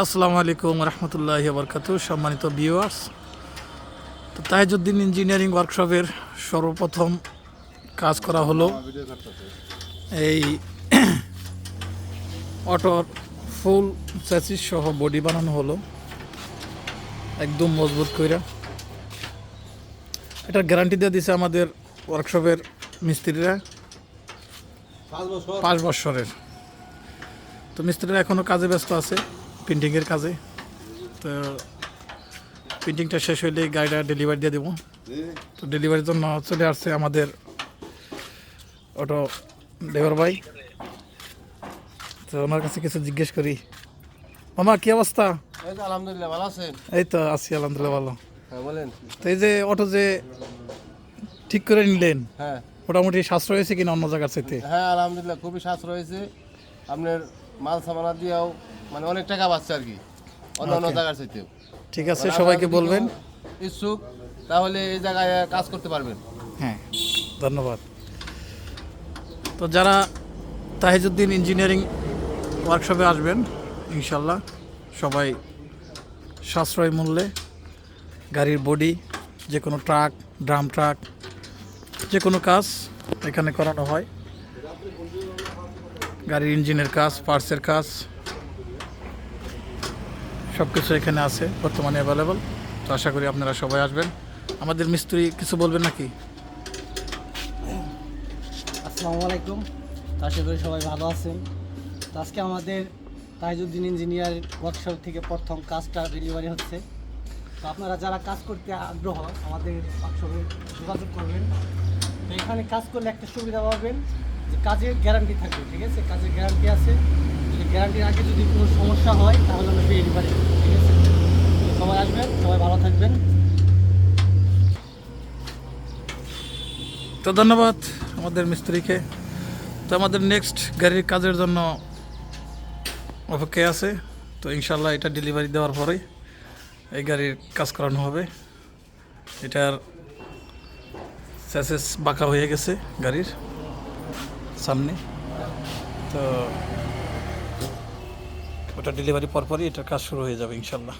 আসসালামু আলাইকুম রহমতুল্লাহি বরকাতু। সম্মানিত ভিউয়ার্স, তো তাহেজউদ্দিন ইঞ্জিনিয়ারিং ওয়ার্কশপের সর্বপ্রথম কাজ করা হলো এই অটোর ফুল চ্যাসিস সহ বডি বানানো হলো একদম মজবুত কইরা। এটার গ্যারান্টি দিয়ে দিছে আমাদের ওয়ার্কশপের মিস্ত্রিরা 5 বছরের। তো মিস্ত্রিরা এখনও কাজে ব্যস্ত আছে, প্রিন্টিংয়ের কাজে। তো প্রিন্টিংটা শেষ হইলে গাড়িটা ডেলিভারি দিয়ে দেবো। তো ডেলিভারির জন্য চলে আসছে আমাদের অটো ড্রাইভার ভাই। তো ওনার কাছে কিছু জিজ্ঞেস করি। মামা, কি অবস্থা? আলহামদুলিল্লাহ, ভালো আছেন? এই তো আছি, আলহামদুলিল্লাহ ভালো। হ্যাঁ, বলেন। তো এই যে অটো যে ঠিক করে নিলেন, হ্যাঁ মোটামুটি সাশ্রয় হয়েছে কিনা অন্য জায়গার চাইতে? হ্যাঁ, আলহামদুলিল্লাহ, খুবই সাশ্রয় হয়েছে। আপনার মাল সামানা দিয়েও মানে অনেক টাকা বাঁচছে আর কি, অন্য জায়গার চাইতেও। ঠিক আছে, সবাইকে বলবেন ইচ্ছুক তাহলে এই জায়গায় কাজ করতে পারবেন। হ্যাঁ, ধন্যবাদ। তো যারা তাহেজউদ্দিন ইঞ্জিনিয়ারিং ওয়ার্কশপে আসবেন, ইনশাল্লাহ সবাই সাশ্রয় মূল্যে গাড়ির বডি, যে কোনো ট্রাক, ড্রাম ট্রাক, যে কোনো কাজ এখানে করানো হয়। গাড়ির ইঞ্জিনের কাজ, পার্টসের কাজ, সব কিছু এখানে আছে বর্তমানে অ্যাভেলেবল। তো আশা করি আপনারা সবাই আসবেন। আমাদের মিস্ত্রি কিছু বলবেন নাকি? আসসালামু আলাইকুম। আশা করি সবাই ভালো আছেন। তো আজকে আমাদের তাহেজউদ্দিন ইঞ্জিনিয়ার ওয়ার্কশপ থেকে প্রথম কাজটা ডেলিভারি হচ্ছে। তো আপনারা যারা কাজ করতে আগ্রহ আমাদের ওয়ার্কশপে যোগাযোগ করবেন। তো এখানে কাজ করলে একটা সুবিধা পাবেন যে কাজের গ্যারান্টি থাকবে। ঠিক আছে, কাজের গ্যারান্টি আছে। যদি গ্যারান্টির আগে যদি কোনো সমস্যা হয় তাহলে আমরা ডেলিভারি করব। ঠিক আছে, তো সবাই আসবেন, সবাই ভালো থাকবেন। তো ধন্যবাদ আমাদের মিস্ত্রিকে। তো আমাদের নেক্সট গাড়ির কাজের জন্য অপেক্ষায় আছে। তো ইনশাল্লাহ এটা ডেলিভারি দেওয়ার পরে এই গাড়ির কাজ করানো হবে। এটার স্যাসেস বাঁকা হয়ে গেছে গাড়ির সামনে। তো ওটা ডেলিভারি পরপরই এটার কাজ শুরু হয়ে যাবে ইনশাল্লাহ।